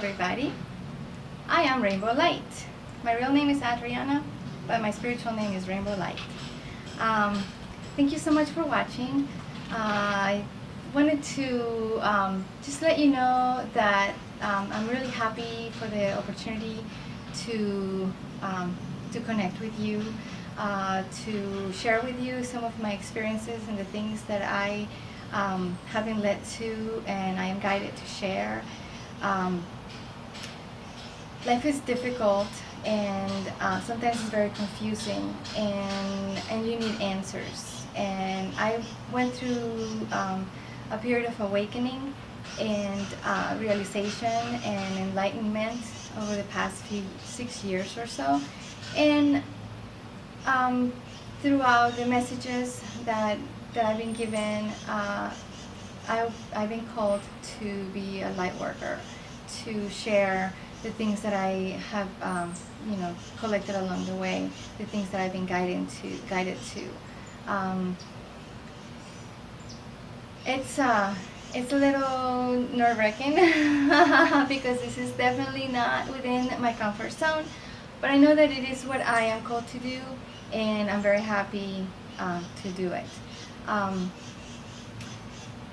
everybody. I am Rainbow Light. My real name is Adriana, but my spiritual name is Rainbow Light. Thank you so much for watching. I wanted to just let you know that I'm really happy for the opportunity to connect with you, to share with you some of my experiences and the things that I have been led to and I am guided to share. Life is difficult and sometimes it's very confusing, and you need answers. And I went through a period of awakening and realization and enlightenment over the past 6 years or so. And throughout the messages that I've been given, I've been called to be a light worker, to share the things that I have, collected along the way, the things that I've been guided to. It's a little nerve-wracking because this is definitely not within my comfort zone, but I know that it is what I am called to do, and I'm very happy to do it.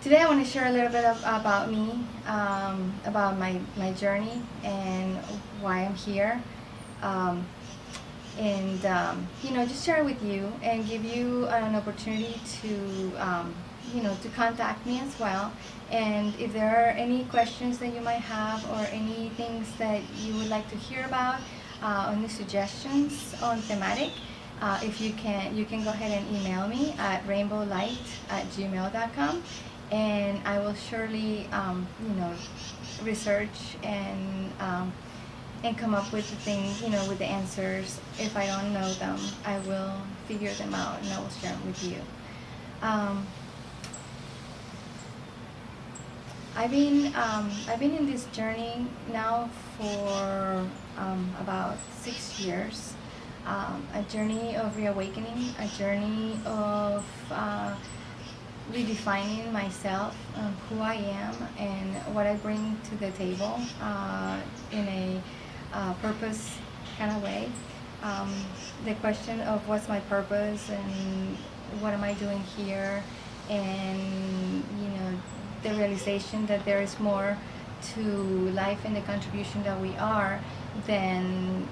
Today I want to share a little bit about me, about my journey and why I'm here, and just share it with you and give you an opportunity to to contact me as well. And if there are any questions that you might have or any things that you would like to hear about, any suggestions on thematic, if you can go ahead and email me at rainbowlight@gmail.com, and I will surely research and come up with the things, with the answers. If I don't know them, I will figure them out and I will share them with you. I've been in this journey now for about 6 years. A journey of reawakening, a journey of redefining myself, who I am and what I bring to the table in a purpose kind of way. The question of what's my purpose and what am I doing here, and the realization that there is more to life and the contribution that we are than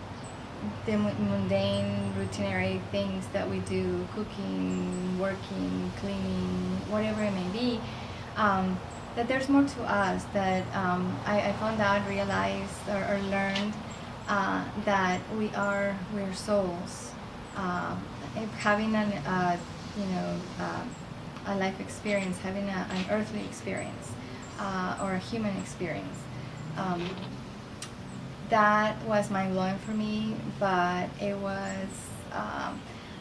the mundane, routinary things that we do, cooking, working, cleaning, whatever it may be. That there's more to us, that I found out, realized, or learned that we're souls, having a life experience, having an earthly experience, or a human experience. That was mind-blowing for me, but it was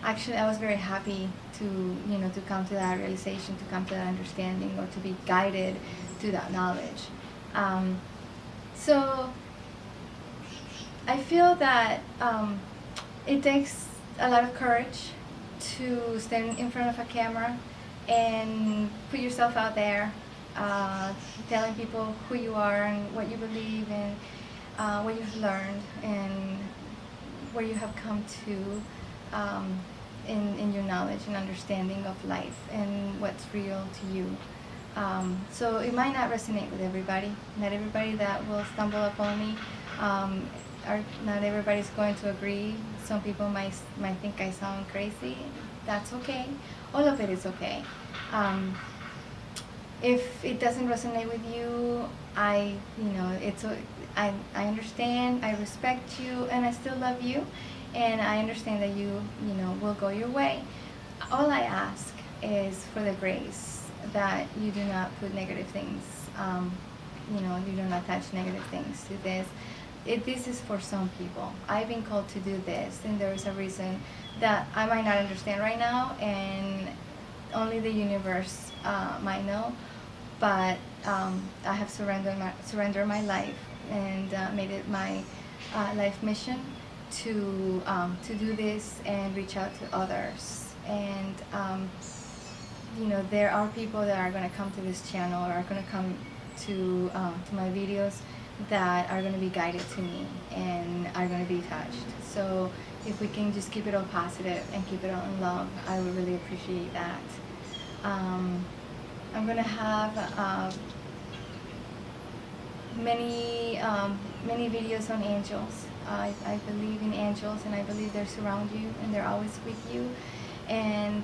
actually, I was very happy to come to that realization, to come to that understanding, or to be guided to that knowledge. So I feel that it takes a lot of courage to stand in front of a camera and put yourself out there, telling people who you are and what you believe and what you've learned and where you have come to in your knowledge and understanding of life and what's real to you. So it might not resonate with everybody. Not everybody that will stumble upon me, not everybody's going to agree. Some people might think I sound crazy. That's okay. All of it is okay. If it doesn't resonate with you, I understand, I respect you, and I still love you, and I understand that you will go your way. All I ask is for the grace that you do not put negative things, you do not attach negative things to this. This is for some people. I've been called to do this, and there is a reason that I might not understand right now, and only the universe might know. But I have surrendered my life and made it my life mission to do this and reach out to others. And there are people that are going to come to this channel or are going to come to my videos that are going to be guided to me and are going to be touched. So if we can just keep it all positive and keep it all in love, I would really appreciate that. I'm going to have many videos on angels. I believe in angels, and I believe they surround you and they're always with you. And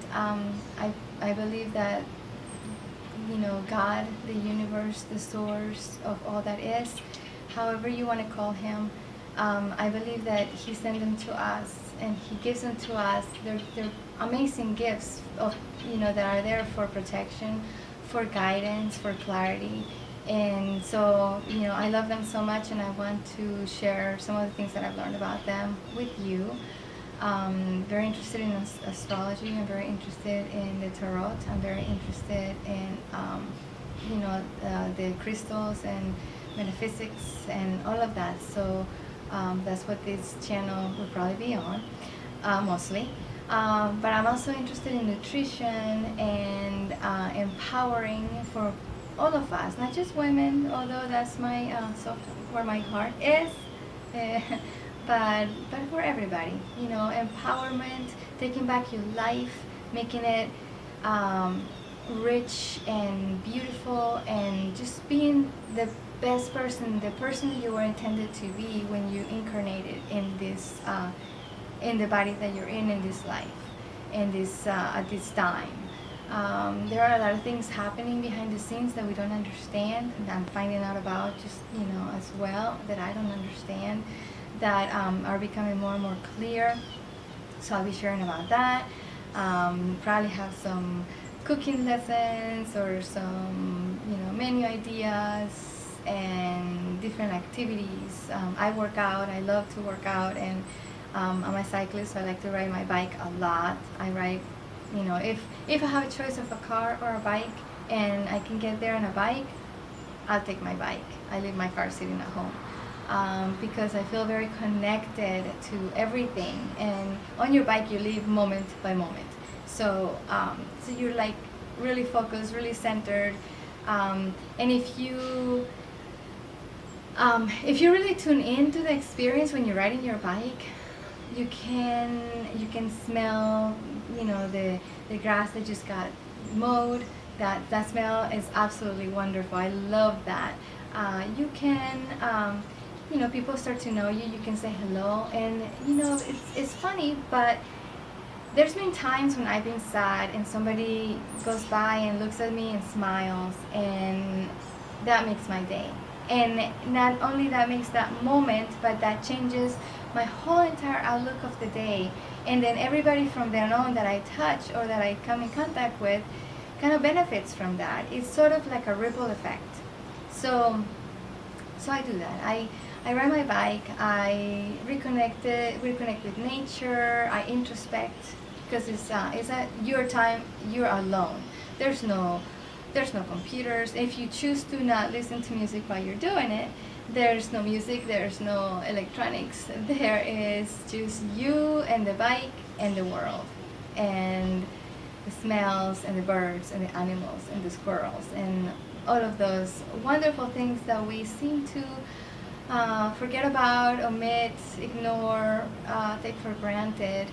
I believe that, you know, God, the universe, the source of all that is, however you want to call him, I believe that he sent them to us and he gives them to us. They're amazing gifts of, you know, that are there for protection, for guidance, for clarity. And so, you know, I love them so much, and I want to share some of the things that I've learned about them with you. Very interested in astrology. I'm very interested in the tarot. I'm very interested in, you know, the crystals and metaphysics and all of that. So that's what this channel would probably be on, mostly. But I'm also interested in nutrition and empowering for all of us, not just women, although that's my where my heart is. But for everybody, you know, empowerment, taking back your life, making it rich and beautiful, and just being the best person, the person you were intended to be when you incarnated in this, in the body that you're in this life, in this at this time. There are a lot of things happening behind the scenes that we don't understand, and I'm finding out about, just, you know, as well, that I don't understand, that are becoming more and more clear. So I'll be sharing about that. Probably have some cooking lessons or some, you know, menu ideas and different activities. I work out. I love to work out, and I'm a cyclist, so I like to ride my bike a lot. I ride, you know, if I have a choice of a car or a bike and I can get there on a bike, I'll take my bike. I leave my car sitting at home. Because I feel very connected to everything, and on your bike you live moment by moment. So so you're like really focused, really centered, and if you really tune into the experience when you're riding your bike, you can smell, you know, the grass that just got mowed. That smell is absolutely wonderful. I love that. You can you know, people start to know you. You can say hello, and you know, it's funny, but there's been times when I've been sad and somebody goes by and looks at me and smiles, and that makes my day. And not only that makes that moment, but that changes my whole entire outlook of the day. And then everybody from then on that I touch or that I come in contact with kind of benefits from that. It's sort of like a ripple effect. So I do that. I ride my bike, I reconnect with nature, I introspect, because it's your time, you're alone. There's no computers. If you choose to not listen to music while you're doing it, there's no music, there's no electronics. There is just you and the bike and the world, and the smells and the birds and the animals and the squirrels and all of those wonderful things that we seem to forget about, omit, ignore, take for granted.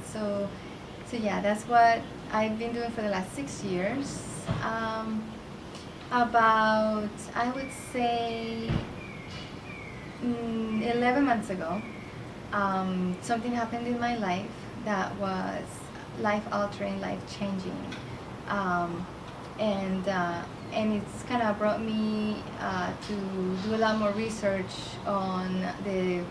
So yeah, that's what I've been doing for the last 6 years. About, I would say, 11 months ago, something happened in my life that was life-altering, life-changing. And it's kind of brought me to do a lot more research on the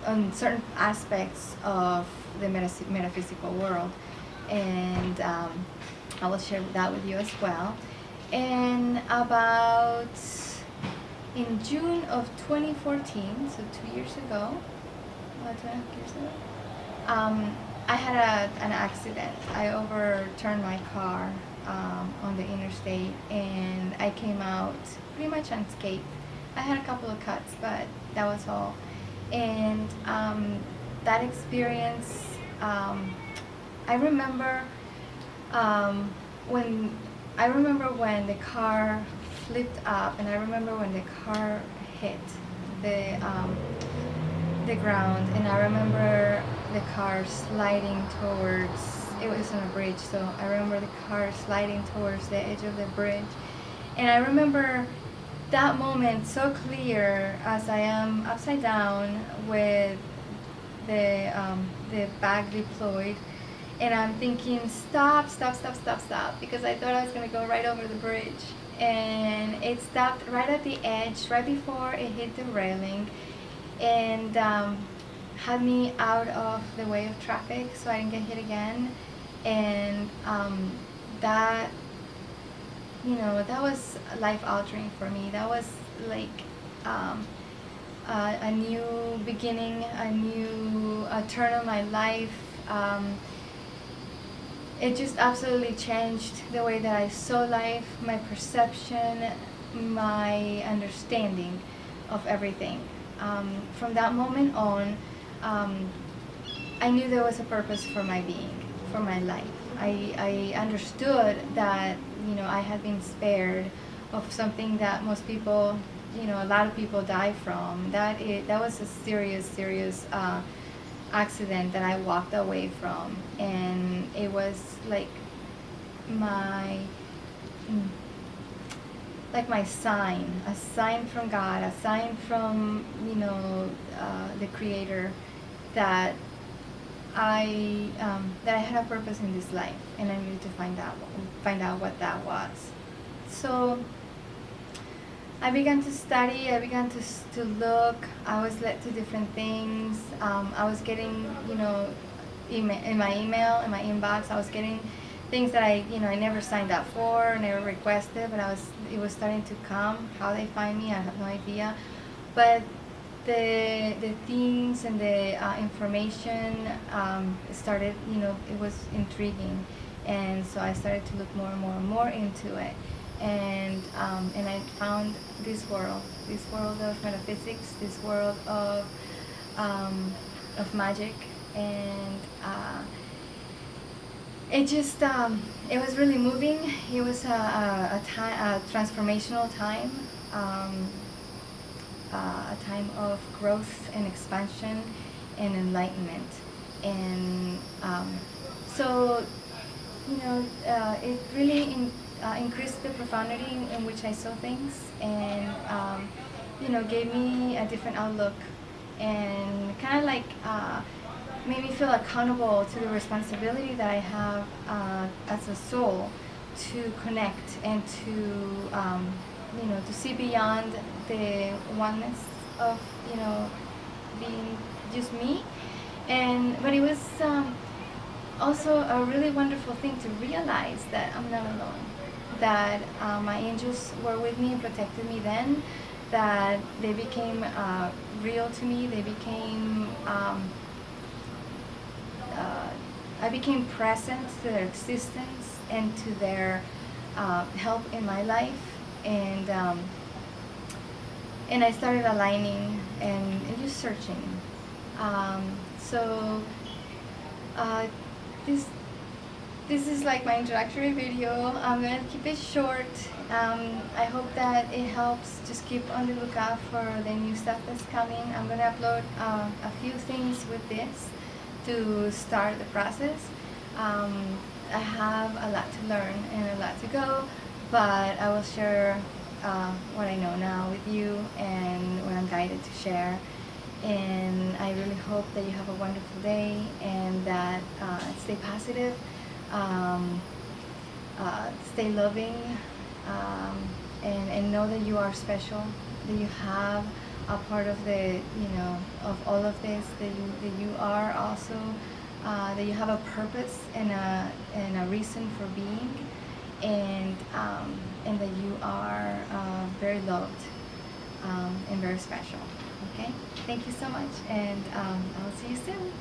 on certain aspects of the metaphysical world, and I will share that with you as well. And about in June of 2014, so 2 years ago, 2.5 years ago, I had an accident. I overturned my car on the interstate, and I came out pretty much unscathed. I had a couple of cuts, but that was all. And that experience, I remember when the car flipped up, and I remember when the car hit the ground, and I remember the car sliding towards, it was on a bridge, so I remember the car sliding towards the edge of the bridge. And I remember that moment so clear as I am upside down with the bag deployed, and I'm thinking, stop, stop, stop, stop, stop, because I thought I was going to go right over the bridge. And it stopped right at the edge, right before it hit the railing, and had me out of the way of traffic so I didn't get hit again. And that, you know, that was life altering for me. That was like a new beginning, a new turn on my life. It just absolutely changed the way that I saw life, my perception, my understanding of everything. From that moment on, I knew there was a purpose for my being, for my life. I understood that, you know, I had been spared of something that most people, you know, a lot of people die from. That was a serious accident that I walked away from, and it was like my sign, a sign from God, a sign from, you know, the Creator, that I had a purpose in this life, and I needed to find out what that was. So I began to study, I began to look, I was led to different things. I was getting, you know, in my email, in my inbox, I was getting things that I never signed up for, never requested, but it was starting to come. How they find me, I have no idea. But the themes and the information started, you know, it was intriguing. And so I started to look more and more into it. And I found this world of metaphysics, this world of magic, and it just it was really moving. It was a transformational time, a time of growth and expansion and enlightenment. And so, you know, it really increased the profundity in which I saw things, and you know, gave me a different outlook, and kind of like made me feel accountable to the responsibility that I have as a soul to connect and to you know, to see beyond the oneness of, you know, being just me. But it was also a really wonderful thing to realize that I'm not alone, that my angels were with me and protected me then, that they became real to me. They became I became present to their existence and to their help in my life, and I started aligning and just searching. So this is like my introductory video. I'm gonna keep it short. I hope that it helps. Just keep on the lookout for the new stuff that's coming. I'm gonna upload a few things with this to start the process. I have a lot to learn and a lot to go, but I will share what I know now with you and what I'm guided to share. And I really hope that you have a wonderful day, and that stay positive, stay loving, and know that you are special, that you have a part of the, you know, of all of this, that you are also, that you have a purpose and a reason for being, and that you are very loved and very special. Okay? Thank you so much, and I'll see you soon.